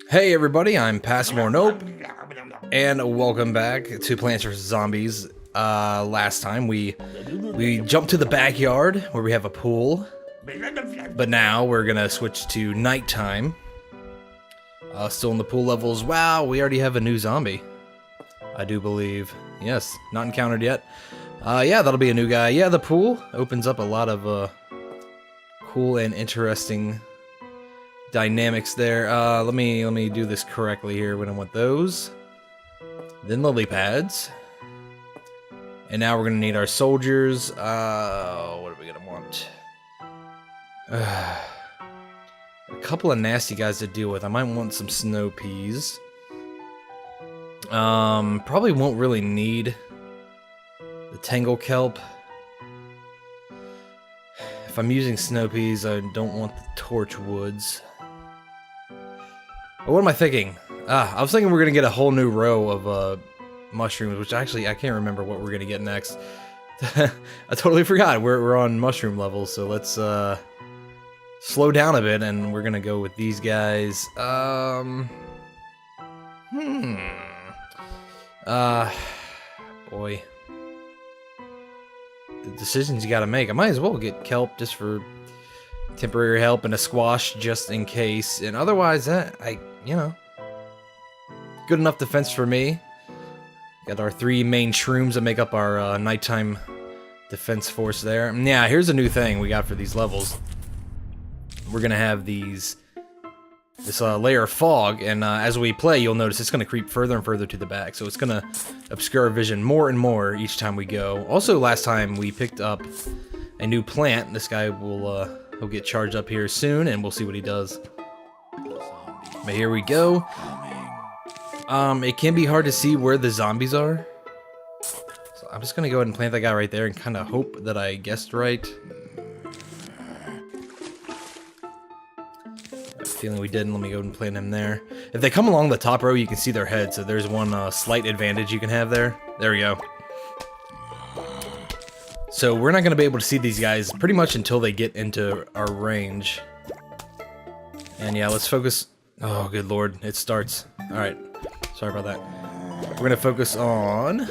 Hey everybody, I'm passmoreNOPE, and welcome back to Plants vs. Zombies. Last time we jumped to the backyard where we have a pool, but now we're gonna switch to nighttime. Still in the pool levels. Wow, we already have a new zombie, I do believe. Yes, not encountered yet. Yeah, that'll be a new guy. Yeah, the pool opens up a lot of cool and interesting dynamics there. Let me do this correctly here. We don't want those. Then lily pads. And now we're gonna need our soldiers. What are we gonna want? A couple of nasty guys to deal with. I might want some snow peas. Probably won't really need the tangle kelp. If I'm using snow peas, I don't want the torch woods. What am I thinking? I was thinking we're gonna get a whole new row of mushrooms, which actually I can't remember what we're gonna get next. I totally forgot. We're on mushroom levels, so let's slow down a bit, and we're gonna go with these guys. Boy, the decisions you gotta make. I might as well get kelp just for temporary help and a squash just in case, and otherwise you know, good enough defense for me. Got our 3 main shrooms that make up our nighttime defense force there. And yeah, here's a new thing we got for these levels. We're gonna have this layer of fog, and as we play, you'll notice it's gonna creep further and further to the back, so it's gonna obscure our vision more and more each time we go. Also, last time we picked up a new plant. This guy will he'll get charged up here soon, and we'll see what he does. But here we go. It can be hard to see where the zombies are, so I'm just gonna go ahead and plant that guy right there and kind of hope that I guessed right. I have a feeling we didn't. Let me go ahead and plant him there. If they come along the top row, you can see their heads, so there's one slight advantage you can have there. There we go. So we're not gonna be able to see these guys pretty much until they get into our range. And yeah, let's focus. Oh, good lord, it starts. Alright, sorry about that. We're gonna focus on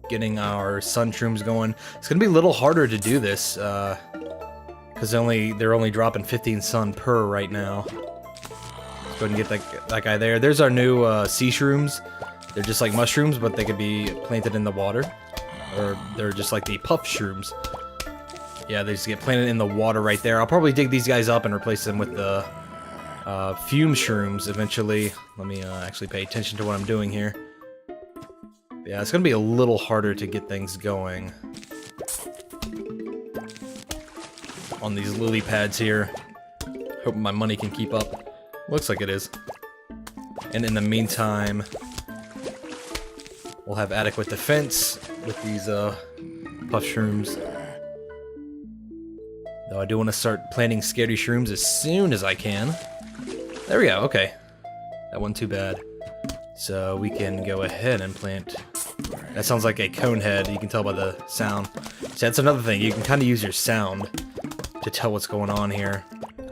getting our sun shrooms going. It's gonna be a little harder to do this, because they're only dropping 15 sun per right now. Let's go ahead and get that guy there. There's our new sea shrooms. They're just like mushrooms, but they could be planted in the water. Or they're just like the puff shrooms. Yeah, they just get planted in the water right there. I'll probably dig these guys up and replace them with the fume shrooms eventually. Let me actually pay attention to what I'm doing here. Yeah, it's gonna be a little harder to get things going on these lily pads here. Hoping my money can keep up. Looks like it is. And in the meantime, we'll have adequate defense with these puff shrooms. Though I do want to start planting scaredy shrooms as soon as I can. There we go, okay. That wasn't too bad. So we can go ahead and plant. That sounds like a cone head, you can tell by the sound. So that's another thing, you can kind of use your sound to tell what's going on here.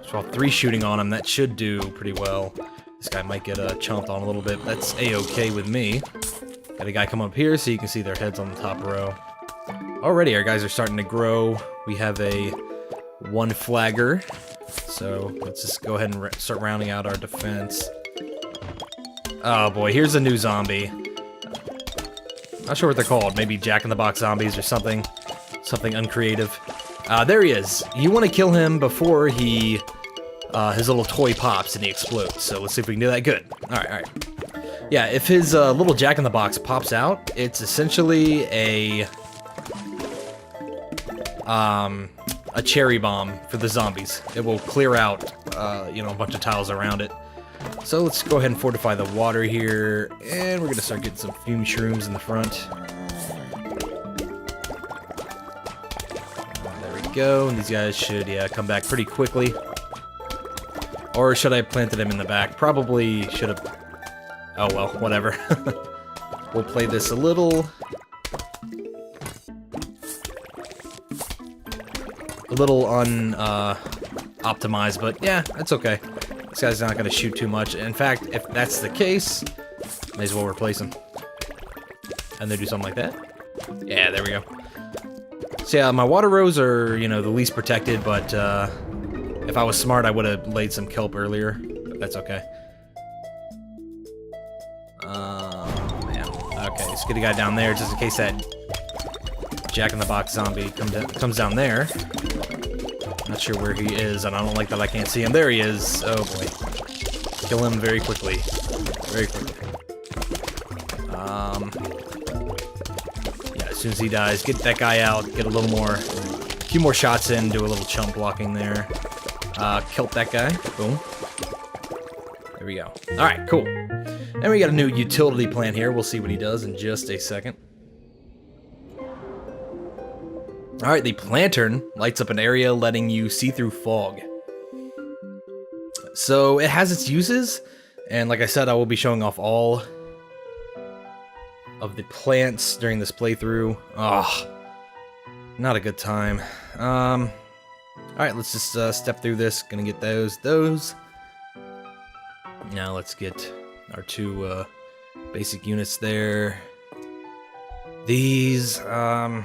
So I'll have 3 shooting on him, that should do pretty well. This guy might get chomped on a little bit, that's a-okay with me. Got a guy come up here so you can see their heads on the top row. Already our guys are starting to grow. We have a 1 flagger. So let's just go ahead and start rounding out our defense. Oh boy, here's a new zombie. Not sure what they're called. Maybe Jack-in-the-Box zombies or something. Something uncreative. There he is. You want to kill him before he his little toy pops and he explodes. So let's see if we can do that. Good. Alright, alright. Yeah, if his little Jack-in-the-Box pops out, it's essentially a cherry bomb for the zombies. It will clear out, you know, a bunch of tiles around it. So let's go ahead and fortify the water here, and we're gonna start getting some fume shrooms in the front. There we go, and these guys should, yeah, come back pretty quickly. Or should I have planted them in the back? Probably should have. Oh well, whatever. We'll play this a little optimized, but yeah, that's okay. This guy's not gonna shoot too much. In fact, if that's the case, may as well replace him. And then do something like that. Yeah, there we go. So yeah, my water rows are, you know, the least protected, but if I was smart, I would have laid some kelp earlier. But that's okay. Man. Okay, let's get a guy down there just in case that Jack-in-the-Box zombie comes down there. Not sure where he is, and I don't like that I can't see him. There he is. Oh boy. Kill him very quickly. Very quickly. Yeah, as soon as he dies, get that guy out, get a few more shots in, do a little chump blocking there. Kill that guy. Boom. There we go. Alright, cool. And we got a new utility plant here. We'll see what he does in just a second. Alright, the Plantern lights up an area letting you see through fog. So it has its uses, and like I said, I will be showing off all of the plants during this playthrough. Oh, not a good time. Alright, let's just step through this. Gonna get those. Now let's get our two basic units there. These, man.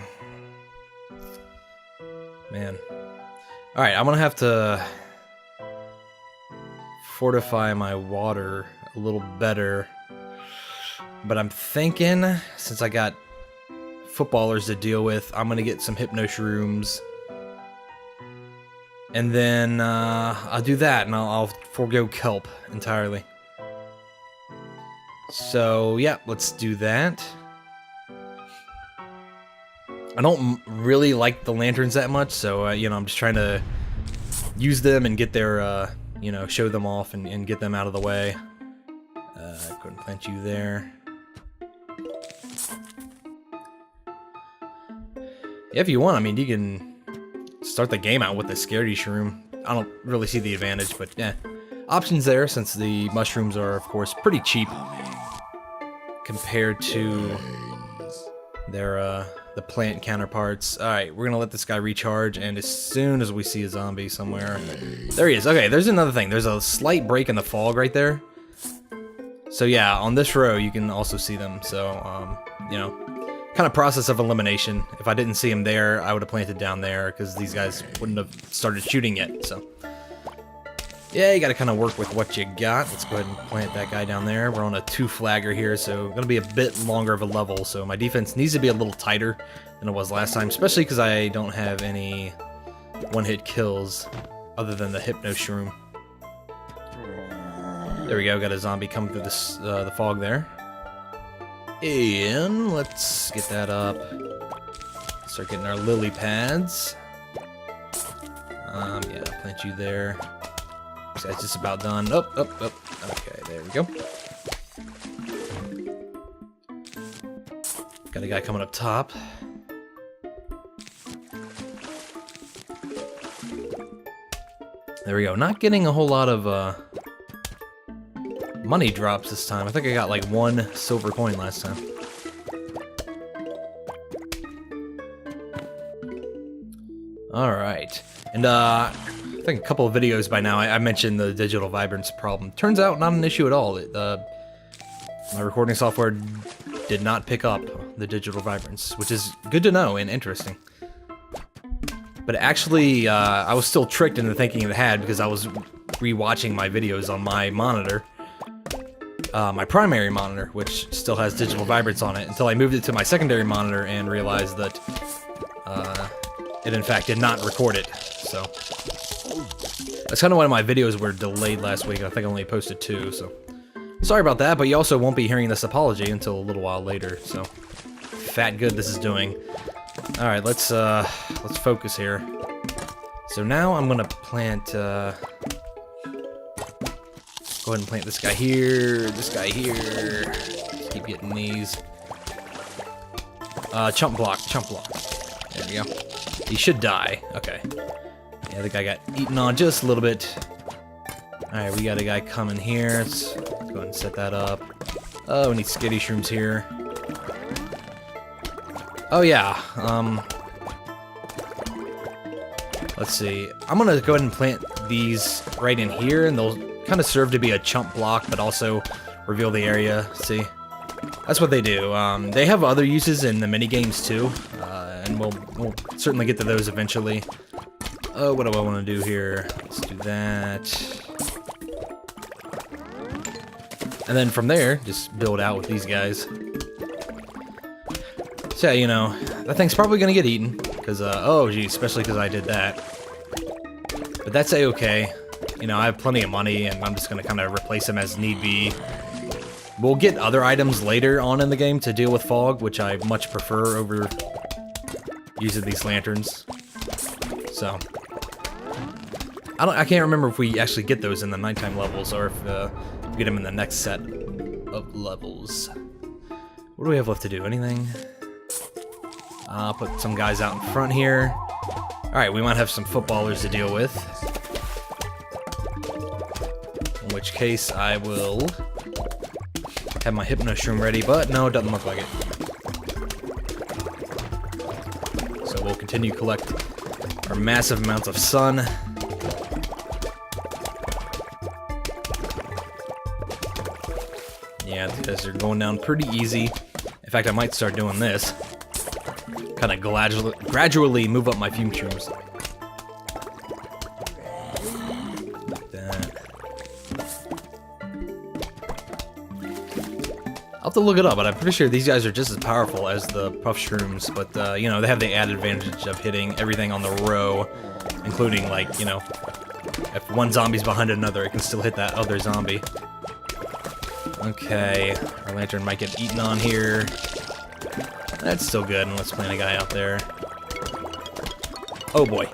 Alright, I'm gonna have to fortify my water a little better. But I'm thinking, since I got footballers to deal with, I'm gonna get some hypno shrooms. And then I'll do that, and I'll forego kelp entirely. So, yeah, let's do that. I don't really like the lanterns that much, so, you know, I'm just trying to use them and get their, you know, show them off and get them out of the way. Go ahead and plant you there. Yeah, if you want, I mean, you can start the game out with the scaredy shroom. I don't really see the advantage, but yeah. Options there, since the mushrooms are, of course, pretty cheap compared to their, the plant counterparts. Alright, we're gonna let this guy recharge, and as soon as we see a zombie somewhere... There he is. Okay, there's another thing. There's a slight break in the fog right there. So yeah, on this row, you can also see them. So, you know, kind of process of elimination. If I didn't see him there, I would have planted down there, because these guys wouldn't have started shooting yet, so... Yeah, you gotta kind of work with what you got. Let's go ahead and plant that guy down there. We're on a 2-flagger here, so gonna be a bit longer of a level, so my defense needs to be a little tighter than it was last time, especially because I don't have any one-hit kills other than the hypno shroom. There we go, got a zombie coming through this, the fog there. And let's get that up. Start getting our lily pads. Yeah, plant you there. So that's just about done. Oh. Okay, there we go. Got a guy coming up top. There we go. Not getting a whole lot of money drops this time. I think I got like 1 silver coin last time. Alright. And I think a couple of videos by now I mentioned the digital vibrance problem. Turns out not an issue at all. My recording software did not pick up the digital vibrance, which is good to know and interesting. But actually, I was still tricked into thinking it had because I was rewatching my videos on my monitor. My primary monitor, which still has digital vibrance on it, until I moved it to my secondary monitor and realized that it in fact did not record it. So that's kind of why my videos were delayed last week. I think I only posted 2, so sorry about that. But you also won't be hearing this apology until a little while later. So fat good this is doing. All right, let's focus here. So now I'm gonna plant. Go ahead and plant this guy here. This guy here. Just keep getting these. Chump block. There we go. He should die. Okay. Yeah, the guy got eaten on just a little bit. Alright, we got a guy coming here. Let's go ahead and set that up. Oh, we need skitty shrooms here. Oh, yeah. Let's see. I'm gonna go ahead and plant these right in here, and they'll kind of serve to be a chump block, but also reveal the area. See? That's what they do. They have other uses in the mini games too, and we'll certainly get to those eventually. Oh, what do I want to do here? Let's do that. And then from there, just build out with these guys. So yeah, you know, that thing's probably gonna get eaten, because, oh geez, especially because I did that. But that's a-okay. You know, I have plenty of money, and I'm just gonna kind of replace them as need be. We'll get other items later on in the game to deal with fog, which I much prefer over using these lanterns. So, I can't remember if we actually get those in the nighttime levels, or if we get them in the next set of levels. What do we have left to do? Anything? I'll put some guys out in front here. Alright, we might have some footballers to deal with. In which case, I will have my Hypno Shroom ready, but no, it doesn't look like it. So we'll continue to collect our massive amounts of sun. Yeah, these guys are going down pretty easy. In fact, I might start doing this. Kind of gradually move up my fume shrooms. Like that. I'll have to look it up, but I'm pretty sure these guys are just as powerful as the puff shrooms, but, you know, they have the added advantage of hitting everything on the row, including, like, you know, if one zombie's behind another, it can still hit that other zombie. Okay, our lantern might get eaten on here. That's still good, and let's plant a guy out there. Oh boy.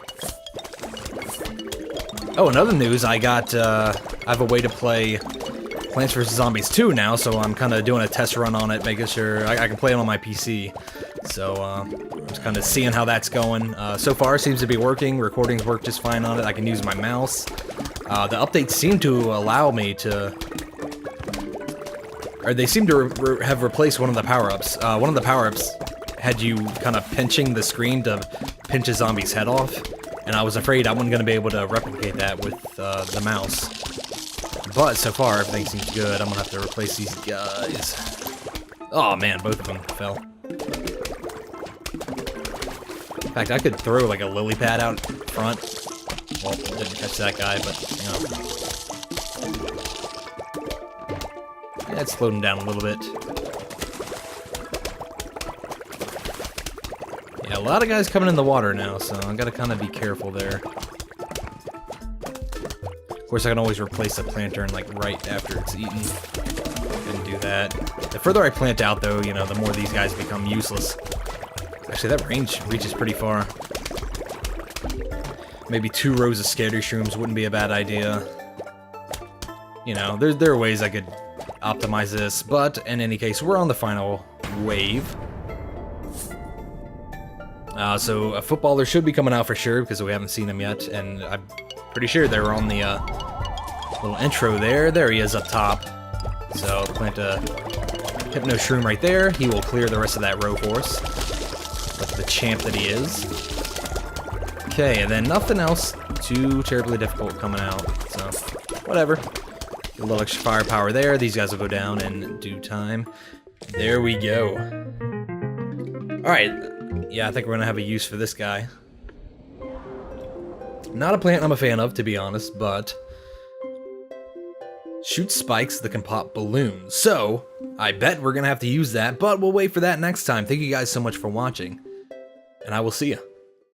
Oh, another news, I have a way to play Plants vs. Zombies 2 now, so I'm kind of doing a test run on it, making sure I can play it on my PC. So, I'm just kind of seeing how that's going. So far, it seems to be working. Recordings work just fine on it. I can use my mouse. The updates seem to allow me to... Or they seem to have replaced one of the power-ups. One of the power-ups had you kind of pinching the screen to pinch a zombie's head off, and I was afraid I wasn't going to be able to replicate that with the mouse. But so far, everything seems good. I'm going to have to replace these guys. Oh man, both of them fell. In fact, I could throw like a lily pad out front. Well, didn't catch that guy, but, you know. Yeah, it's slowed him down a little bit. Yeah, a lot of guys coming in the water now, so I gotta kind of be careful there. Of course, I can always replace the planter like right after it's eaten. Didn't do that. The further I plant out, though, you know, the more these guys become useless. Actually, that range reaches pretty far. Maybe 2 rows of scatter shrooms wouldn't be a bad idea. You know, there are ways I could optimize this, but in any case, we're on the final wave. So a footballer should be coming out for sure, because we haven't seen him yet, and I'm pretty sure they were on the little intro there. There he is up top. So plant a Hypno Shroom right there. He will clear the rest of that row for us. That's the champ that he is. Okay, and then nothing else too terribly difficult coming out, so whatever. Get a little extra firepower there. These guys will go down in due time. There we go. Alright, yeah, I think we're gonna have a use for this guy. Not a plant I'm a fan of, to be honest, but shoots spikes that can pop balloons. So, I bet we're gonna have to use that, but we'll wait for that next time. Thank you guys so much for watching, and I will see ya.